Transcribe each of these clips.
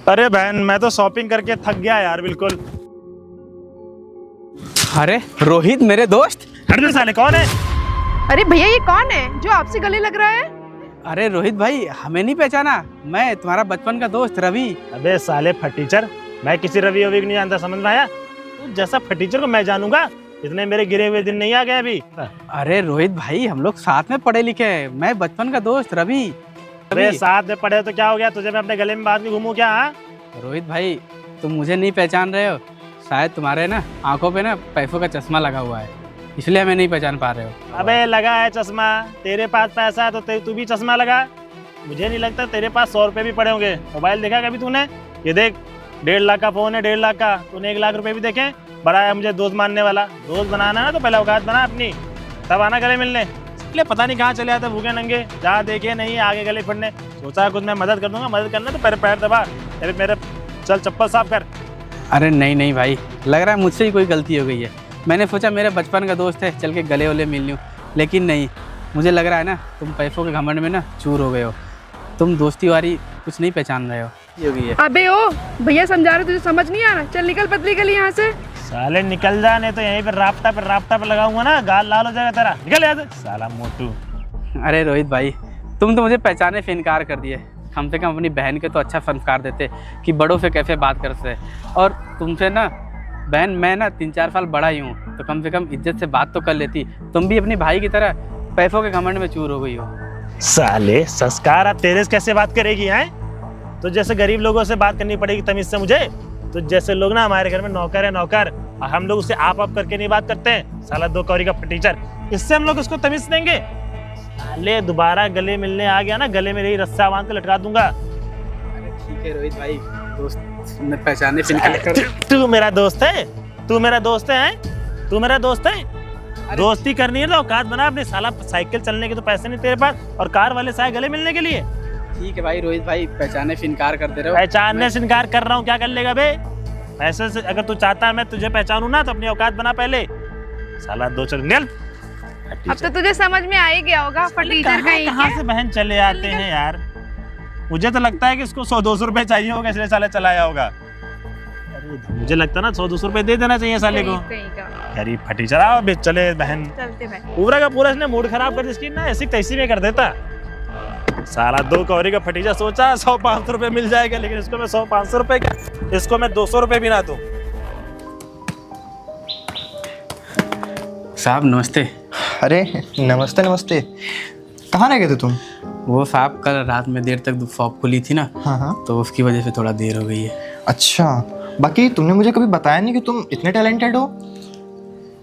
अरे बहन, मैं तो शॉपिंग करके थक गया यार बिल्कुल। अरे रोहित मेरे दोस्त। हटने साले, कौन है? अरे भैया ये कौन है जो आपसे गले लग रहा है? अरे रोहित भाई, हमें नहीं पहचाना? मैं तुम्हारा बचपन का दोस्त रवि। अबे साले फटीचर, मैं किसी रवि ववि को नहीं जानता, समझ में आया? तू जैसा फटीचर को मैं जानूंगा, इतने मेरे गिरे हुए दिन नहीं आ गए अभी। अरे रोहित भाई, हम लोग साथ में पढ़े लिखे हैं। मैं बचपन का दोस्त रवि। अबे साथ में पढ़े तो क्या हो गया? तुझे मैं अपने गले में बांध के घूमूं क्या? हाँ, रोहित भाई, तुम मुझे नहीं पहचान रहे हो। शायद तुम्हारे ना आंखों पे ना पैसों का चश्मा लगा हुआ है, इसलिए हमें नहीं पहचान पा रहे हो। अबे लगा है चश्मा, तेरे पास पैसा है तो तू भी चश्मा लगा। मुझे नहीं लगता तेरे पास 100 रुपए भी पड़े होंगे। मोबाइल देखा कभी तूने? ये देख, 1.5 लाख का फोन है, 1.5 लाख का। तूने 1 लाख रुपए भी देखे? बड़ा है मुझे दोस्त मानने वाला। दोस्त बनाना है तो पहले औकात बना अपनी, तब आना गले मिलने। इसलिए पता नहीं कहाँ चले आते भूखे नंगे, जहाँ देखे नहीं आगे गले फिरने। सोचा कुछ मैं मदद कर दूंगा, मदद करना तो पैर पैर दबा। मेरे चल चप्पल साफ कर। अरे नहीं नहीं भाई, लग रहा है मुझसे ही कोई गलती हो गई है। मैंने सोचा मेरे बचपन का दोस्त है, चल के गले वले मिल लूँ, लेकिन नहीं, मुझे लग रहा है ना तुम पैसों के घमंड में ना चूर हो गए हो। तुम दोस्ती वाली कुछ नहीं पहचान रहे हो। ये हो गई है। अबे ओ भैया समझा रहे, तुझे समझ नहीं आ रहा? चल निकल पतली गली यहाँ से। साले निकल जा, नहीं तो यहीं पे राफ्ता पे लगाऊंगा ना, गाल लाल हो जाएगा तेरा। निकल यहाँ से साला मोटू। अरे रोहित भाई, तुम तो मुझे पहचाने से इनकार कर दिए। कम से कम अपनी बहन के तो अच्छा संस्कार देते कि बड़ों से कैसे बात करते हैं। और तुमसे ना बहन, मैं ना 3-4 साल बड़ा ही हूँ, तो कम से कम इज्जत से बात तो कर लेती। तुम भी अपनी भाई की तरह पैसों के घमंड में चूर हो गई हो। साले संस्कार आप तेरे से कैसे बात करेगी हैं? तो जैसे गरीब लोगों से बात करनी पड़ेगी तमीज से मुझे। तो जैसे लोग ना हमारे घर में नौकर है नौकर, और हम लोग उसे आप करके नहीं बात करते हैं। साला 2 कौड़ी का फटीचर, इससे हम लोग उसको तमीज देंगे? साले दोबारा गले मिलने आ गया ना, गले में यही रस्सा बांध के लटका दूंगा। अरे ठीक है रोहित भाई, दोस्त मैं पहचाने से इनकार कर। तू मेरा दोस्त है? तू मेरा दोस्त है? तू मेरा दोस्त है? दोस्ती करनी है तो औकात बना अपने। साला साइकिल चलने के तो पैसे नहीं तेरे पास, और कार वाले साए गले मिलने के लिए। ठीक है भाई रोहित भाई, पहचाने से इनकार करते रहो। पहचानने से इनकार कर रहा हूँ, क्या कर लेगा बे? ऐसे से अगर तू चाहता है मैं तुझे पहचानूं ना, तो अपनी औकात बना पहले। साला 2 चल निकल। अब तो तुझे समझ में आ ही गया होगा फटीचर कहाँ से बहन चले आते हैं यार। मुझे तो लगता है कि इसको 100-200 रुपए चाहिए होगा, इसलिए साले चलाया होगा। अरे मुझे लगता है ना 100-200 रुपए दे देना चाहिए साले को। गरीब फटीचर। आओ बे चले बहन। चलते भाई। पूरा का पूरा इसने मूड खराब कर दी इसकी ना, ऐसी तैसी में कर देता। साला 2 कौड़ी का फटीचर, सोचा 100-500 रुपए मिल जाएगा, लेकिन इसको मैं 100-500 रुपए का, इसको मैं 200 रुपए भी ना दूं। साहब नमस्ते। अरे नमस्ते नमस्ते। कहाँ रह गए थे तुम? वो साहब कल रात में देर तक शॉप खुली थी ना, हाँ, तो उसकी वजह से थोड़ा देर हो गई है। अच्छा, बाकी तुमने मुझे कभी बताया नहीं कि तुम इतने टैलेंटेड हो।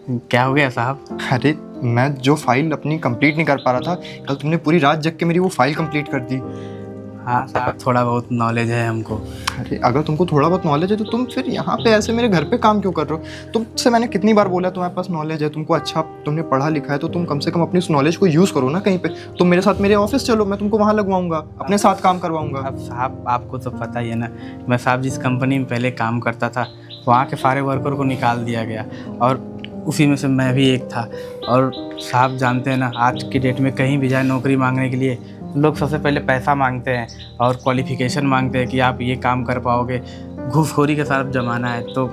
क्या हो गया साहब? अरे मैं जो फाइल अपनी कंप्लीट नहीं कर पा रहा था, कल तुमने पूरी रात जग के मेरी वो फाइल कंप्लीट कर दी। हाँ साहब, थोड़ा बहुत नॉलेज है हमको। अरे अगर तुमको थोड़ा बहुत नॉलेज है तो तुम फिर यहाँ पे ऐसे मेरे घर पे काम क्यों कर रहे हो? तुमसे मैंने कितनी बार बोला तुम्हारे पास नॉलेज है, तुमको अच्छा, तुमने पढ़ा लिखा है, तो तुम कम से कम अपनी उस नॉलेज को यूज़ करो ना कहीं पे। तुम मेरे साथ मेरे ऑफिस चलो, मैं तुमको वहाँ लगवाऊंगा, अपने साथ काम करवाऊंगा। अब साहब आपको तो पता ही है ना, मैं साहब जिस कंपनी में पहले काम करता था, वहाँ के सारे वर्कर को निकाल दिया गया, और उसी में से मैं भी एक था। और साहब जानते हैं ना, आज की डेट में कहीं भी जाए नौकरी मांगने के लिए लोग सबसे पहले पैसा मांगते हैं और क्वालिफ़िकेशन मांगते हैं कि आप ये काम कर पाओगे। घूसखोरी के साथ ज़माना है, तो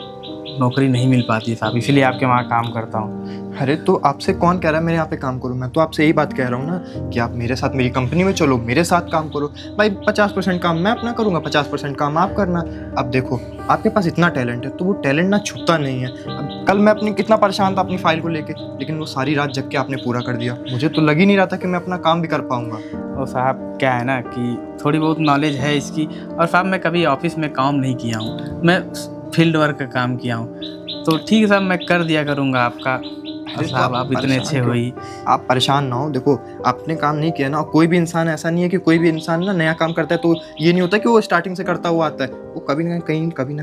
नौकरी नहीं मिल पाती साहब, इसीलिए आपके वहाँ काम करता हूँ। अरे तो आपसे कौन कह रहा है मेरे यहाँ पे काम करूँ? मैं तो आपसे यही बात कह रहा हूँ ना कि आप मेरे साथ मेरी कंपनी में चलो, मेरे साथ काम करो। भाई 50% काम मैं अपना करूँगा, 50% काम आप करना। अब देखो आपके पास इतना टैलेंट है, तो वो टैलेंट ना छुपता नहीं है। अब कल मैं अपनी कितना परेशान था अपनी फाइल को लेके, लेकिन वो सारी रात जग के आपने पूरा कर दिया। मुझे तो लग ही नहीं रहा था कि मैं अपना काम भी कर पाऊँगा। और साहब क्या है ना कि थोड़ी बहुत नॉलेज है इसकी, और साहब मैं कभी ऑफिस में काम नहीं किया हूँ, मैं फील्ड वर्क का काम किया हूँ। तो ठीक है साहब, मैं कर दिया करूँगा आपका। और साहब आप इतने अच्छे हो ही। आप परेशान ना हो। देखो आपने काम नहीं किया ना, कोई भी इंसान ऐसा नहीं है कि कोई भी इंसान ना नया काम करता है तो ये नहीं होता कि वो स्टार्टिंग से करता हुआ आता है। वो कभी ना कहीं कहीं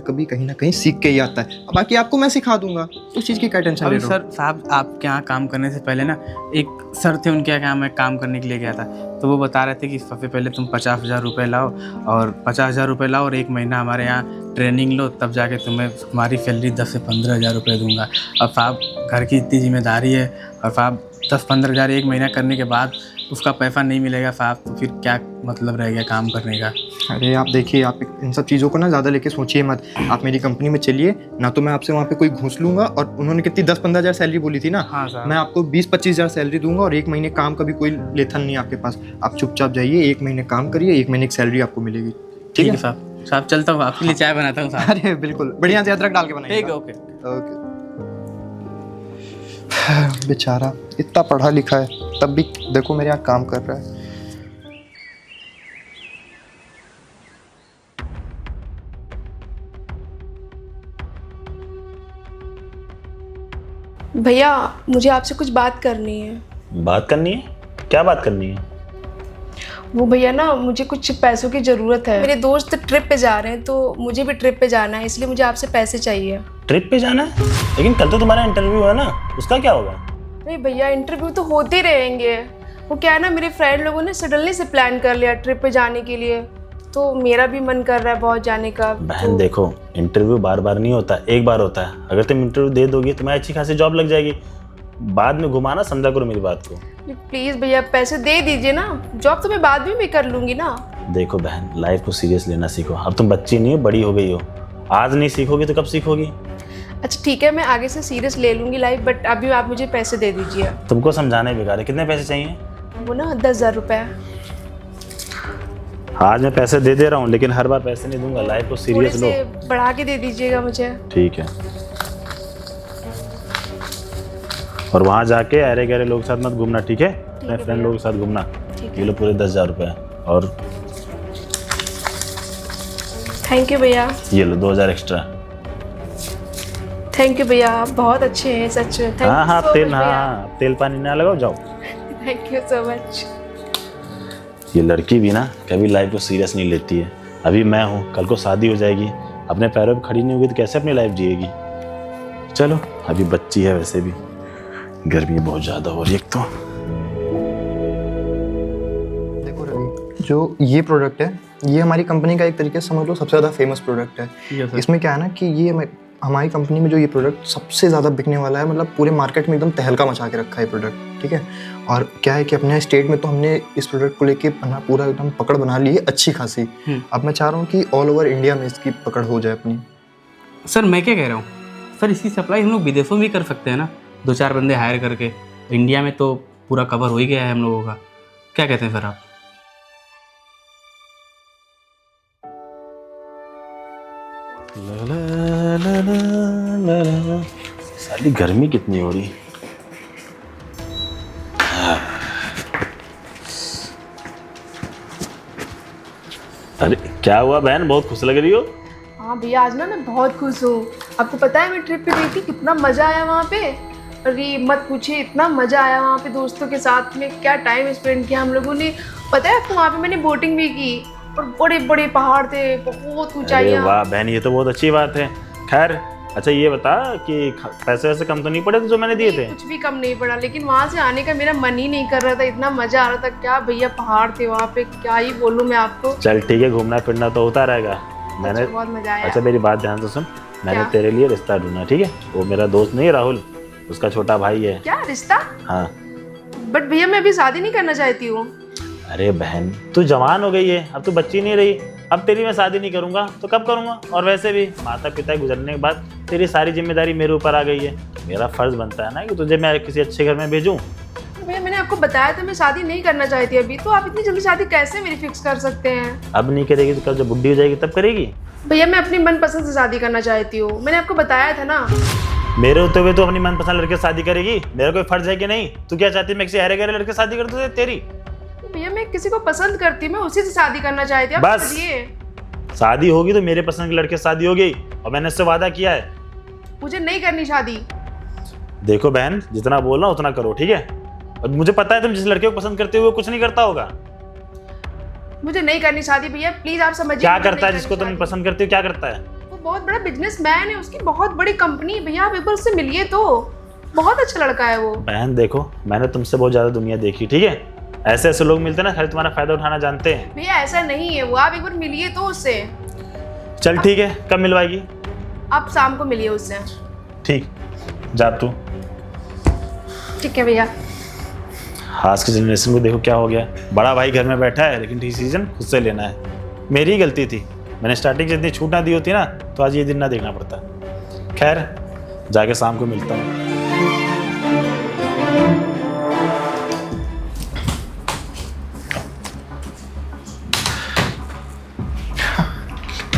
ना कहीं सीख के ही आता है। बाकी आपको मैं सिखा दूंगा, उस चीज़ की क्या टेंशन ले रहे हो? सर साहब आपके यहाँ काम करने से पहले ना एक सर थे, उनके यहाँ मैं काम करने के लिए गया था, तो वो बता रहे थे कि सबसे पहले तुम 50,000 रुपये लाओ, और 50,000 रुपये लाओ और 1 महीना हमारे यहाँ ट्रेनिंग लो, तब जाके तुम्हें हमारी सैलरी 10 से 15,000 रुपये दूंगा। अब साहब घर की इतनी जिम्मेदारी है, और साहब 10-15 हज़ार 1 महीना करने के बाद उसका पैसा नहीं मिलेगा साहब तो फिर क्या मतलब रह गया काम करने का। अरे आप देखिए, आप इन सब चीज़ों को ना ज़्यादा लेके सोचिए मत। आप मेरी कंपनी में चलिए ना, तो मैं आपसे वहाँ पे कोई घूस लूँगा। और उन्होंने कितनी 10-15 हज़ार सैलरी बोली थी ना, हाँ साहब। मैं आपको 20-25 हज़ार सैलरी दूंगा और 1 महीने काम का भी कोई लेथन नहीं आपके पास। आप चुपचाप जाइए, 1 महीने काम करिए, 1 महीने की सैलरी आपको मिलेगी। ठीक है साहब। साहब चलता हूँ, आपके लिए चाय बनाता हूँ साहब। अरे बिल्कुल, बढ़िया से अदरक डाल के बनाइए। ठीक है, ओके। ओके। बेचारा इतना पढ़ा लिखा है, तब भी देखो मेरे यहाँ काम कर रहा है। भैया मुझे आपसे कुछ बात करनी है। बात करनी है? क्या बात करनी है? वो भैया ना, मुझे कुछ पैसों की ज़रूरत है। मेरे दोस्त ट्रिप पे जा रहे हैं तो मुझे भी ट्रिप पे जाना है, इसलिए मुझे आपसे पैसे चाहिए। ट्रिप पे जाना है? लेकिन कल तो तुम्हारा इंटरव्यू है ना, उसका क्या होगा? नहीं भैया, इंटरव्यू तो होते रहेंगे। वो क्या है ना, मेरे फ्रेंड लोगों ने सडनली से प्लान कर लिया ट्रिप पे जाने के लिए, तो मेरा भी मन कर रहा है बहुत जाने का। बहन देखो, इंटरव्यू बार बार नहीं होता, एक बार होता है। अगर तुम इंटरव्यू दे दोगी तुम्हें अच्छी खासी जॉब लग जाएगी। बाद में घुमाना, समझा करो मेरी बात को। प्लीज़ भैया पैसे दे दीजिए ना, जॉब तो मैं बाद में भी कर लूँगी ना। देखो बहन, लाइफ को सीरियस लेना सीखो। अब तुम बच्ची नहीं हो, बड़ी हो गई हो। आज नहीं सीखोगी तो कब सीखोगी? अच्छा ठीक है, मैं आगे से सीरियस ले लूँगी लाइफ, बट अभी आप मुझे पैसे दे दीजिए। तुमको समझाना ही बेकार है। कितने पैसे चाहिए? वो ना 10,000 रुपये। आज मैं पैसे दे दे रहा हूँ, लेकिन हर बार पैसे नहीं दूंगा। लाइफ को थोड़े सीरियस लो। से बढ़ा के दे दीजिएगा मुझे। ठीक है। और वहाँ जाके अरे गहरे लोगों के साथ मत घूमना, ठीक है? अपने फ्रेंड लोगों के साथ घूमना। ये लो पूरे 10,000 रुपये। और थैंक यू भैया। ये लो 2,000 एक्स्ट्रा। थैंक यू भैया, आप बहुत अच्छे हैं सच में। हाँ हाँ, तेल, हाँ तेल पानी ना लगाओ, जाओ। Thank you so much. ये लड़की भी ना कभी लाइफ को सीरियस नहीं लेती है। अभी मैं हूँ, कल को शादी हो जाएगी, अपने पैरों पे खड़ी नहीं होगी तो कैसे अपनी लाइफ जिएगी? चलो, अभी बच्ची है, वैसे भी गर्मी बहुत ज़्यादा हो रही है एक तो। देखो रवि, जो ये प्रोडक्ट है, ये हमारी कंपनी का एक तरीके से समझ लो सबसे ज़्यादा फेमस प्रोडक्ट है। इसमें क्या है ना कि ये हमारी कंपनी में जो ये प्रोडक्ट सबसे ज़्यादा बिकने वाला है, मतलब पूरे मार्केट में एकदम तहलका मचा के रखा है प्रोडक्ट, ठीक है। और क्या है कि अपने स्टेट में तो हमने इस प्रोडक्ट को लेके पूरा एकदम पकड़ बना ली है अच्छी खासी। अब मैं चाह रहा हूँ कि ऑल ओवर इंडिया में इसकी पकड़ हो जाए अपनी। सर मैं क्या कह रहा हूँ सर, इसकी सप्लाई हम लोग विदेशों में भी कर सकते हैं ना, 2-4 बंदे हायर करके। इंडिया में तो पूरा कवर हो ही गया है हम लोगों का। क्या कहते हैं सर आप? साली गर्मी कितनी हो रही। अरे क्या हुआ बहन, बहुत खुश लग रही हो? हाँ भैया, आज ना मैं बहुत खुश हूँ। आपको पता है मैं ट्रिप पे गई थी, कितना मज़ा आया वहाँ पे। अरे मत पूछिए, इतना मज़ा आया वहाँ पे दोस्तों के साथ में, क्या टाइम स्पेंड किया हम लोगों ने। पता है आपको, वहाँ पे मैंने बोटिंग भी की और बड़े बड़े पहाड़ थे, बहुत ऊंचाइयाँ। वाह बहन, ये तो बहुत अच्छी बात है। खैर अच्छा ये बता कि पैसे वैसे कम तो नहीं पड़े थे जो मैंने दिए थे? कुछ भी कम नहीं पड़ा, लेकिन वहाँ से आने का मेरा मन ही नहीं कर रहा था, इतना मज़ा आ रहा था। क्या भैया पहाड़ थे वहाँ पे, क्या ही बोलूँ मैं आपको। चल ठीक है, घूमना फिरना तो होता रहेगा। मैंने बहुत मज़ा आया। अच्छा मेरी बात ध्यान से सुन, मैंने क्या? तेरे लिए रिश्ता ढूंढा, ठीक है? वो मेरा दोस्त नहीं है राहुल, उसका छोटा भाई है। क्या रिश्ता? हाँ। बट भैया मैं अभी शादी नहीं करना चाहती हूँ। अरे बहन तू जवान हो गई है, अब तू बच्ची नहीं रही। अब तेरी मैं शादी नहीं करूंगा तो कब करूंगा? और वैसे भी माता पिता गुजरने के बाद तेरी सारी जिम्मेदारी मेरे ऊपर आ गई है। मेरा फर्ज बनता है ना कि तुझे मैं किसी अच्छे घर में भेजूं। भैया मैंने आपको बताया था मैं शादी नहीं करना चाहती अभी, तो आप इतनी जल्दी शादी कैसे मेरी फिक्स कर सकते हैं? अब नहीं करेगी तो कल जब बुढ़ी हो जाएगी तब करेगी। भैया मैं अपनी मनपसंद से शादी करना चाहती हूँ, मैंने आपको बताया था ना। मेरे होते हुए तो अपनी मनपसंद लड़के से शादी करेगी? मेरा कोई फर्ज है कि नहीं? तू क्या चाहती है मैं किसी हरे गहरे लड़के से शादी कर दूं? तेरी भैया मैं किसी को पसंद करती हूँ, मैं उसी से शादी करना चाहती हूँ। बस शादी होगी तो मेरे पसंद के लड़के से शादी होगी, और मैंने उससे वादा किया है। मुझे नहीं करनी शादी। देखो बहन, जितना बोलना उतना करो, ठीक है? और मुझे पता है तुम जिस लड़के को पसंद करते हो कुछ नहीं करता होगा। मुझे नहीं करनी शादी भैया, प्लीज आप समझिए। क्या करता है जिसको तुम पसंद करते हो? क्या करता है वो? बहुत बड़ा बिजनेसमैन है, उसकी बहुत बड़ी कंपनी है। भैया आप एक बार उससे मिलिए तो, बहुत अच्छा लड़का है वो। बहन देखो, मैंने तुमसे बहुत ज्यादा दुनिया देखी, ठीक है? ऐसे ऐसे लोग मिलते हैं ना, खाली तुम्हारा फायदा उठाना जानते हैं। भैया ऐसा नहीं है वो, आप एक बार मिलिए तो उससे। चल ठीक है, कब मिलवाएगी? आप शाम को मिलिए उससे। ठीक, जा तू। ठीक है भैया। आज की जनरेशन को देखो क्या हो गया, बड़ा भाई घर में बैठा है लेकिन डिसीजन खुद से लेना है। मेरी ही गलती थी, मैंने स्टार्टिंग से इतनी छूट ना दी होती ना तो आज ये दिन ना देखना पड़ता। खैर जाके शाम को मिलता हूँ।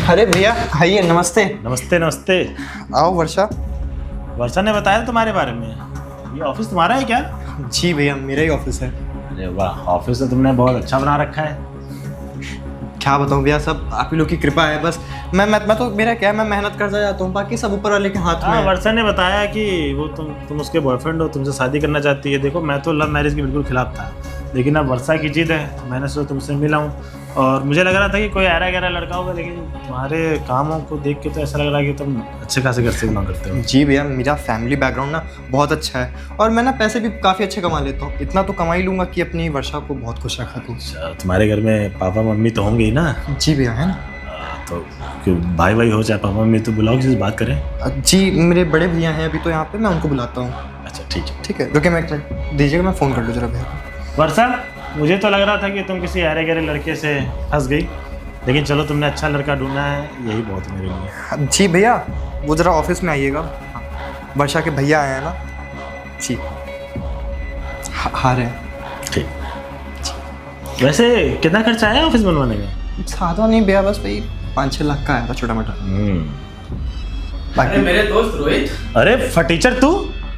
अरे भैया आइए, नमस्ते। नमस्ते नमस्ते। आओ वर्षा। वर्षा ने बताया तुम्हारे बारे में, ये ऑफिस तुम्हारा है क्या? जी भैया मेरा ही ऑफिस है। अरे वाह, ऑफिस तो तुमने बहुत अच्छा बना रखा है। क्या बताऊँ भैया, सब आप ही लोग की कृपा है बस। मैं तो मेरा क्या है, मैं मेहनत करता जाता हूँ, बाकी सब ऊपर वाले के हाथ में हाँ, है। वर्षा ने बताया कि वो तुम उसके बॉयफ्रेंड हो, तुमसे शादी करना चाहती है। देखो मैं तो लव मैरिज के बिल्कुल खिलाफ था, लेकिन अब वर्षा की जिद है, मैंने सोचा तुमसे मिला हूँ। और मुझे लग रहा था कि कोई ऐरा गहरा लड़का होगा, लेकिन तुम्हारे कामों को देख के तो ऐसा लग रहा है कि तुम अच्छे खासे घर से बिलोंग करते हो। जी भैया, मेरा फैमिली बैकग्राउंड ना बहुत अच्छा है और मैं ना पैसे भी काफ़ी अच्छे कमा लेता हूँ। इतना तो कमा ही लूँगा कि अपनी वर्षा को बहुत खुश रखा दूँ। अच्छा, तुम्हारे घर में पापा मम्मी तो होंगे ही ना? जी भैया है ना। तो क्यों भाई भाई हो चाहे पापा मम्मी, तो बुलाओ, किसी से बात करें। जी मेरे बड़े भैया हैं अभी तो यहाँ पे, मैं उनको बुलाता हूँ। अच्छा ठीक है। ठीक है, रुके मैं एक मिनट दीजिएगा, मैं फ़ोन कर लूँ जरा भैया को। वर्षा, मुझे तो लग रहा था कि तुम किसी ऐरे गहरे लड़के से फंस गई, लेकिन चलो तुमने अच्छा लड़का ढूंढा है, यही बहुत है मेरे लिए। जी भैया वो ज़रा ऑफिस में आइएगा, वर्षा के भैया आए हैं ना। जी रहे हैं। ठीक। वैसे कितना खर्चा आया ऑफिस बनवाने का? सादा नहीं भैया, बस भाई 5-6 लाख का आया था छोटा मोटा। अरे मेरे दोस्त रोहित। अरे फटीचर तू,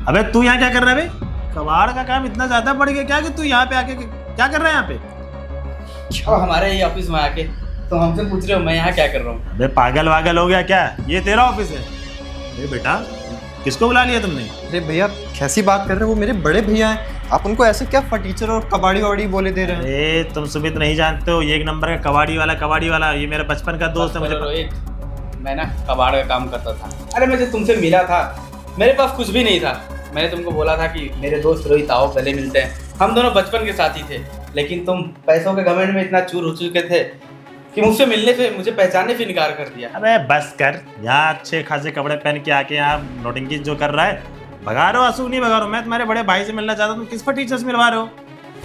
अबे तू यहाँ क्या कर रहा है बे? कबाड़ का काम इतना ज्यादा बढ़ गया क्या कि तू यहाँ पे आके क्या कर रहा है यहाँ पे? और हमारे ही ऑफिस में आके तो हमसे पूछ रहे हो मैं यहाँ क्या कर रहा हूँ? अबे पागल वागल हो गया क्या? ये तेरा ऑफिस है? अरे बेटा किसको बुला लिया तुमने? अरे भैया कैसी बात कर रहे हो, वो मेरे बड़े भैया हैं, आप उनको ऐसे क्या फटीचर और कबाड़ी वाड़ी बोले दे रहे हैं? अरे तुम सुमित नहीं जानते हो, ये एक नंबर का कबाड़ी वाला, ये मेरा बचपन का दोस्त है। मुझे रोहित, मैं ना कबाड़ का काम करता था। अरे मैं जब तुमसे मिला था मेरे पास कुछ भी नहीं था। मैंने तुमको बोला था कि मेरे दोस्त रोहित आओ गले मिलते हैं, हम दोनों बचपन के साथी थे, लेकिन तुम पैसों के घमंड में इतना चूर हो चुके थे कि मुझसे मिलने से, मुझे पहचानने से इनकार कर दिया। अबे बस कर, यहाँ अच्छे खासे कपड़े पहन के आके यहाँ नोटिंगी जो कर रहा है, भगा रहे हो? आंसू नहीं भगा रहा हूँ, मैं तुम्हारे बड़े भाई से मिलना चाहता हूँ, तुम किस पर टीचर से मिलवा रहे हो?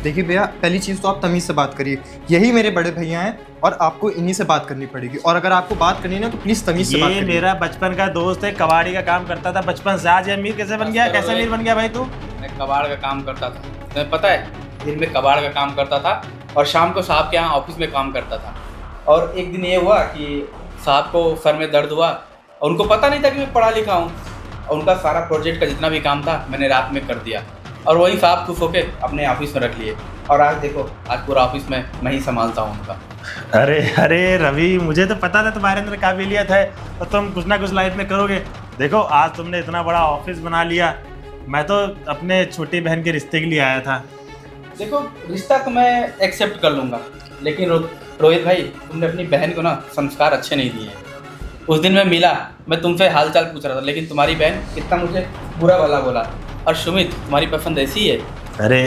देखिए भैया, पहली चीज़ तो आप तमीज़ से बात करिए, यही मेरे बड़े भैया हैं और आपको इन्हीं से बात करनी पड़ेगी। और अगर आपको बात करनी है ना तो प्लीज़ तमीज़ से बात ये करिए। मेरा बचपन का दोस्त है, कबाड़ी का काम करता था बचपन से, आज ये अमीर कैसे बन गया? कैसे अमीर बन गया भाई तू? मैं कबाड़ का काम करता था, तुम्हें पता है? दिन में कबाड़ का काम करता था और शाम को साहब के यहाँ ऑफिस में काम करता था। और एक दिन ये हुआ कि साहब को सर में दर्द हुआ और उनको पता नहीं था कि मैं पढ़ा लिखा हूँ, और उनका सारा प्रोजेक्ट का जितना भी काम था मैंने रात में कर दिया, और वही साहब खुश होके अपने ऑफिस में रख लिए। और आज देखो, आज पूरा ऑफिस में मैं ही संभालता हूँ उनका। अरे अरे रवि, मुझे तो पता था तुम्हारे अंदर काबिलियत है तो तुम कुछ ना कुछ लाइफ में करोगे। देखो आज तुमने इतना बड़ा ऑफिस बना लिया, मैं तो अपने छोटी बहन के रिश्ते के लिए आया था। देखो रिश्ता तो मैं एक्सेप्ट कर लूँगा, लेकिन रोहित भाई, तुमने अपनी बहन को ना संस्कार अच्छे नहीं दिए। उस दिन मैं मिला, मैं तुमसे हाल चाल पूछ रहा था, लेकिन तुम्हारी बहन कितना मुझे बुरा भला बोला। और सुमित, तुम्हारी पसंद ऐसी है? अरे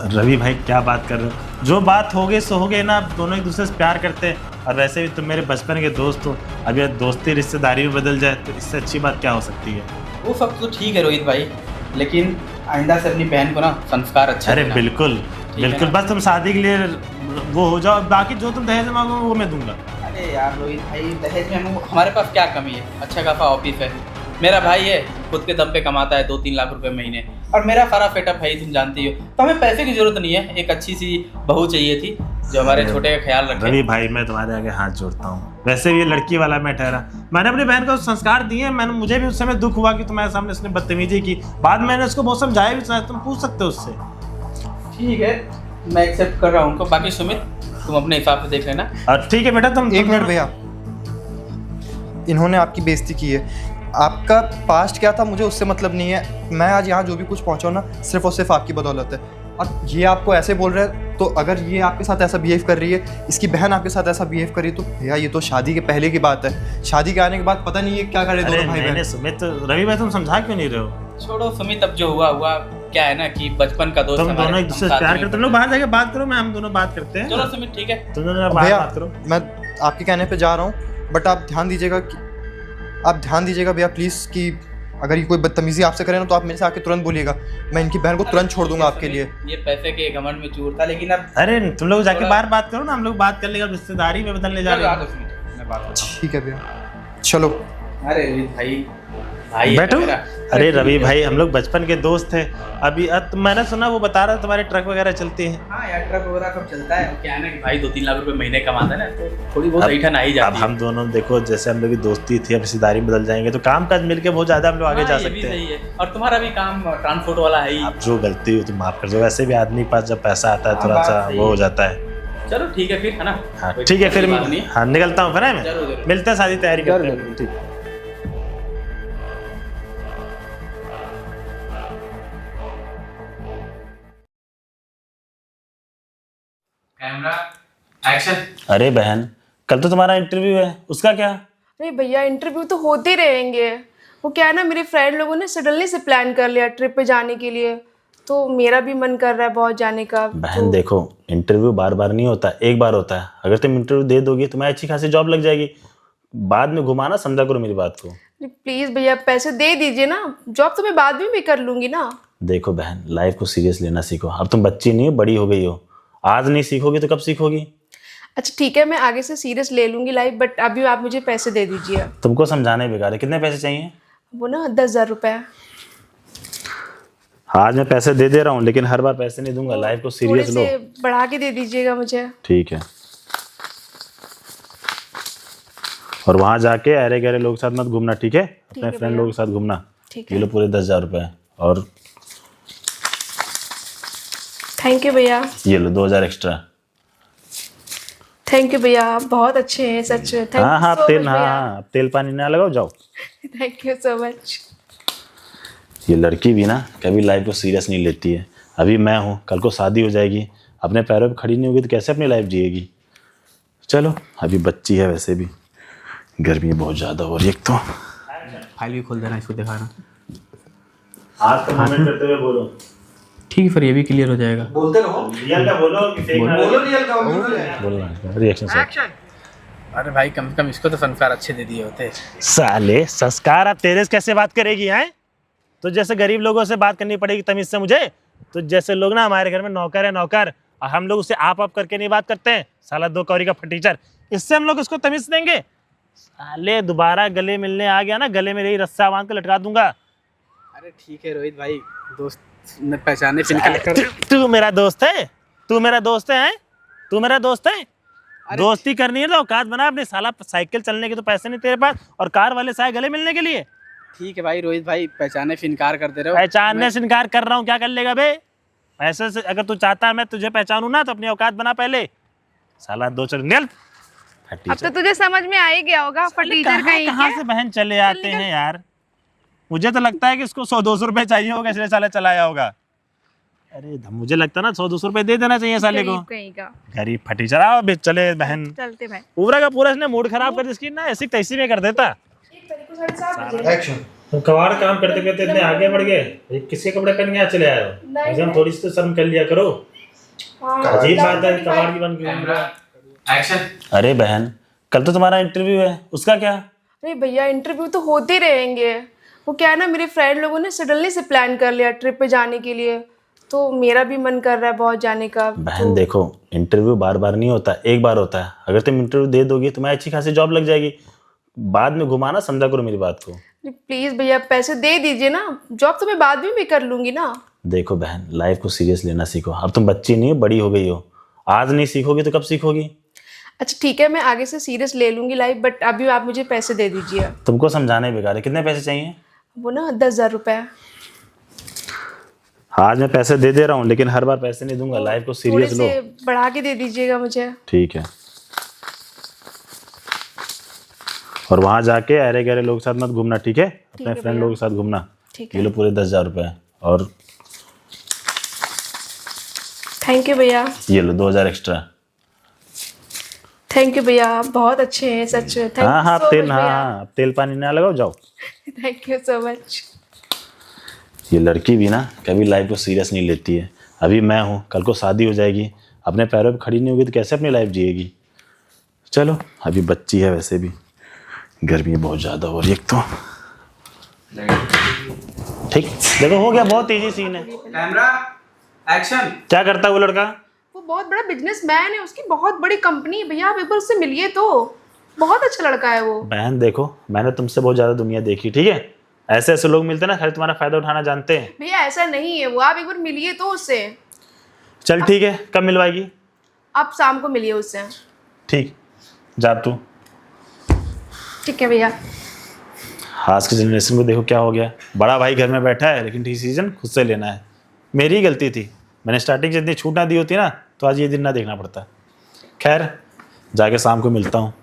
रवि भाई क्या बात कर रहे हो, जो बात हो गई सो हो गई ना, आप दोनों एक दूसरे से प्यार करते हैं, और वैसे भी तुम मेरे बचपन के दोस्त हो, अब यह दोस्ती रिश्तेदारी में बदल जाए तो इससे अच्छी बात क्या हो सकती है? वो सब तो ठीक है रोहित भाई, लेकिन आइंदा से अपनी बहन को ना संस्कार अच्छा अरे देना। बिल्कुल बिल्कुल, बस तुम शादी के लिए वो हो जाओ, बाकी जो तुम दहेज मांगो वो मैं दूंगा। अरे यार रोहित भाई, दहेज में हमारे पास क्या कमी है? अच्छा खासा ऑफिस है, मेरा भाई है, खुद के दम पे कमाता है 2-3 लाख रुपए महीने, और मेरा सारा सेटअप है, तुम जानती हो। तो हमें पैसे की जरूरत नहीं है, एक अच्छी सी बहू चाहिए थी जो हमारे छोटे का ख्याल रखे। रवि भाई मैं तुम्हारे आगे हाथ जोड़ता हूँ, वैसे भी ये लड़की वाला मैं ठहरा, मैंने अपनी बहन को संस्कार दिए, मैंने मुझे भी उस समय दुख हुआ कि तुम्हारे सामने उसने बदतमीजी की, बाद में मैंने उसको बहुत समझाया भी, तुम पूछ सकते हो उससे। ठीक है, मैं एक्सेप्ट कर रहा हूँ उनको, बाकी सुमित तुम अपने हिसाब से देख लेना। और ठीक है बेटा, तुम एक मिनट भैया, इन्होंने आपकी बेइज्जती की है, आपका पास्ट क्या था मुझे उससे मतलब नहीं है। मैं आज यहाँ जो भी कुछ पहुँचा हूँ ना, सिर्फ और सिर्फ आपकी बदौलत है। और ये आपको ऐसे बोल रहे हैं, तो अगर ये आपके साथ ऐसा बिहेव कर रही है, इसकी बहन आपके साथ ऐसा बिहेव कर रही है, तो भैया ये तो शादी के पहले की बात है। शादी के आने के बाद पता नहीं ये क्या करे दोनों भाई बहन। सुमित, रवि भाई तुम समझा क्यों नहीं रहे हो? छोड़ो सुमित, अब जो हुआ हुआ, क्या है ना कि बचपन का दोस्त, तुम दोनों एक दूसरे से प्यार करते, तुम लोग बाहर जाके बात करो, मैं हम दोनों बात करते हैं। चलो सुमित ठीक है, तुम दोनों बाहर भैया बात करो। मैं आपके कहने पे जा रहा हूँ, बट आप ध्यान दीजिएगा भैया प्लीज़, कि अगर ये कोई बदतमीजी आपसे करे ना तो आप मेरे से आके तुरंत बोलिएगा, मैं इनकी बहन को तुरंत छोड़ दूंगा आपके लिए। ये पैसे के घमंड में चूर था, लेकिन अब अरे तुम लोग जाके बाहर बात करो ना, हम लोग बात कर लेगा, रिश्तेदारी में बदलने जा रहे हैं। मैं बात करता ठीक है भैया, चलो। हूं। अरे रोहित भाई, भाई है बैठो। मेरा। अरे रवि भाई, हम लोग बचपन के दोस्त थे। अभी मैंने सुना वो बता रहा तुम्हारे ट्रक वगैरह चलती हैं। हाँ यार, ट्रक वगैरह सब चलता है। क्या है ना कि भाई 2-3 लाख रुपए महीने कमाता है ना, तो थोड़ी बहुत ऐठन आ ही अब जाती है। हम दोनों देखो, जैसे हम लोग की दोस्ती थी, अब रिश्तेदारी में बदल जाएंगे तो काम काज मिलके बहुत ज्यादा हम लोग आगे हाँ, जा ये भी सकते हैं। सही है। और तुम्हारा भी काम ट्रांसपोर्ट वाला है ही। अब जो गलती हो तुम माफ कर दो, वैसे भी आदमी के पास जब पैसा आता है हाँ, थोड़ा बात सा सही वो हो है। जाता है। चलो ठीक है फिर, है ना। हाँ कोई ठीक है फिर, बात नहीं। हाँ निकलता हूँ फिर मैं। जरूर जरूर। मिलते हैं, सारी तैयारी करते हैं। ठीक। Camera action. अरे बहन, कल तो तुम्हारा इंटरव्यू है, उसका क्या? अरे भैया इंटरव्यू तो होते रहेंगे। वो क्या है ना, मेरे फ्रेंड लोगों ने सडनली से प्लान कर लिया ट्रिप पे जाने के लिए, तो मेरा भी मन कर रहा है बहुत जाने का। बहन देखो, इंटरव्यू बार बार नहीं होता, एक बार होता है। अगर तुम इंटरव्यू दे दोगी तुम्हें अच्छी खासी जॉब लग जाएगी। बाद में घुमाना, समझा करो मेरी बात को। प्लीज भैया पैसे दे दीजिए ना, जॉब तो मैं बाद में भी कर लूंगी ना। देखो बहन, लाइफ को सीरियस लेना सीखो। अब तुम बच्ची नहीं हो, बड़ी हो गई हो। आज नहीं सीखोगी तो कब सीखोगी? अच्छा ठीक है, मैं आगे से सीरियस ले लूंगी लाइफ, बट अभी आप मुझे पैसे दे दीजिए। तुमको समझाने बेकार है। कितने पैसे चाहिए? वो ना 10,000 रुपये। आज मैं पैसे दे रहा हूँ, लेकिन हर बार पैसे नहीं दूंगा। लाइफ को थोड़े सीरियस लो। से बढ़ा के दे दीजिएगा मुझे। ठीक है। और वहां जाके अरे गहरे लोगों के साथ मत घूमना, ठीक है? अपने है फ्रेंड लोगों के साथ घूमना। ठीक ये लो पूरे 10,000 रुपए। और थैंक यू भैया। ये लो 2,000 एक्स्ट्रा। थैंक यू भैया, आप बहुत अच्छे हैं सच में। हाँ हाँ, थैंक तेल, हाँ अब तेल पानी ना लगाओ, जाओ। Thank you so much. ये लड़की भी ना कभी लाइफ को सीरियस नहीं लेती है। अभी मैं हूँ, कल को शादी हो जाएगी, अपने पैरों पे खड़ी नहीं होगी तो कैसे अपनी लाइफ जिएगी? चलो, अभी बच्ची है, वैसे भी गर्मी बहुत ज़्यादा हो रही है। एक तो फाइल भी खोल देना, इसको दिखा रहा हूँ। हाथ को मूवमेंट करते हुए बोलो। ठीक है, फिर ये भी क्लियर हो जाएगा। बोलते रहो, रियल का बोलो कि फेक ना बोलो रियल का बोलो। बोलो। Reaction sir. अरे भाई कम से कम इसको तो संस्कार अच्छे दे दिए होते। साले संस्कार, आप तेरे से कैसे बात करेगी हैं? तो जैसे गरीब लोगों से बात करनी पड़ेगी तमीज से मुझे। तो जैसे लोग ना, हमारे घर में नौकर है नौकर, और हम लोग उसे आप करके नहीं बात करते हैं। साला 2 कौड़ी का फटीचर, इससे हम लोग इसको तमीज देंगे? साले दोबारा गले मिलने आ गया ना, गले में यही रस्सा बांध के लटका दूंगा। अरे ठीक है रोहित भाई, दोस्त ने पहचाने फिर तू मेरा दोस्त है? तू मेरा दोस्त है? तू मेरा दोस्त है? दोस्ती करनी है तो औकात बना अपने। साला साइकिल चलने के तो पैसे नहीं तेरे पास, और कार वाले साए गले मिलने के लिए। ठीक है भाई रोहित भाई, पहचाने फिर इनकार करते रहो। पहचानने से इनकार कर रहा हूँ, क्या कर लेगा बे? ऐसे से अगर तू चाहता है मैं तुझे पहचानूं ना, तो अपनी औकात बना पहले। साला 2 चल निकल। अब तो तुझे समझ में आ ही गया होगा, फटीचर कहीं कहाँ से बहन चले आते हैं यार। मुझे तो लगता है कि इसको 100-200 रुपए चाहिए होगा, इसलिए साला चलाया होगा। अरे मुझे लगता है ना 100-200 रुपए दे देना चाहिए साले को। कहीं का गरीब फटीचर। आओ अभी चले बहन। चलते भाई। पूरा का पूरा इसने मूड खराब कर इसकी ना, ऐसी तैसी में कर देता। एक्शन। तुम कबाड़ काम करते करते इतने आगे बढ़ गए। किसके कपड़े पहन के यहाँ चले आए हो? एकदम थोड़ी सी तो शर्म कर लिया करो। अजीब बात है, कबाड़ की बन गई। एक्शन। अरे बहन, कल तो तुम्हारा इंटरव्यू है, उसका क्या? अरे भैया इंटरव्यू तो होते रहेंगे। वो क्या है ना, मेरे फ्रेंड लोगों ने सडनली से प्लान कर लिया ट्रिप पे जाने के लिए, तो मेरा भी मन कर रहा है बहुत जाने का। बहन देखो, इंटरव्यू बार बार नहीं होता, एक बार होता है। अगर तुम इंटरव्यू दे दोगी तुम्हें अच्छी खासी जॉब लग जाएगी। बाद में घुमाना, समझा करो मेरी बात को। प्लीज भैया पैसे दे दीजिए ना, जॉब तो मैं बाद में भी कर लूंगी ना। देखो बहन, लाइफ को सीरियस लेना सीखो। अब तुम बच्ची नहीं हो, बड़ी हो गई हो। आज नहीं सीखोगी तो कब सीखोगी? अच्छा ठीक है, मैं आगे से सीरियस ले लूंगी लाइफ, बट अभी आप मुझे पैसे दे दीजिए। तुमको समझाने बेकार है। कितने पैसे चाहिए? वो ना 10,000 रुपये। आज मैं पैसे दे रहा हूँ, लेकिन हर बार पैसे नहीं दूंगा। लाइफ को थोड़े सीरियस लो। से बढ़ा के दे दीजिएगा मुझे। ठीक है। और वहां जाके अरे गहरे लोगों के साथ मत घूमना, ठीक है? अपने फ्रेंड लोगों के साथ घूमना। ठीक ये लो पूरे 10,000 रुपए। और थैंक यू भैया। ये लो 2,000 एक्स्ट्रा। थैंक यू भैया, आप बहुत अच्छे हैं सच में। हाँ हाँ, तेल, हाँ हाँ अब तेल पानी ना लगाओ, जाओ। Thank you so much. ये लड़की भी ना कभी लाइफ को सीरियस नहीं लेती है। अभी मैं हूँ, कल को शादी हो जाएगी, अपने पैरों पे खड़ी नहीं होगी तो कैसे अपनी लाइफ जिएगी? चलो, अभी बच्ची है, वैसे भी गर्मी बहुत ज़्यादा हो रही है। एक तो ठीक, देखो हो गया, बहुत इजी सीन है। Camera action. क्या करता है वो लड़का? वो बहुत बड़ा बिजनेसमैन है, उसकी बहुत बड़ी कंपनी है भैया, आप एक बार उससे मिलिए तो। बहुत अच्छा लड़का है वो। बहन देखो, मैंने तुमसे बहुत ज़्यादा दुनिया देखी, ठीक है? ऐसे ऐसे लोग मिलते हैं ना, खाली तुम्हारा फायदा उठाना जानते हैं। भैया ऐसा नहीं है वो, आप एक बार मिलिए तो उससे। चल ठीक है, कब मिलवाएगी? आप शाम को मिलिए उससे। ठीक, जा तू। ठीक है भैया। आज की जनरेशन को देखो क्या हो गया, बड़ा भाई घर में बैठा है लेकिन डिसीजन खुद से लेना है। मेरी ही गलती थी, मैंने स्टार्टिंग से इतनी छूट ना दी होती ना तो आज ये दिन ना देखना पड़ता। खैर, जाके शाम को मिलता हूँ।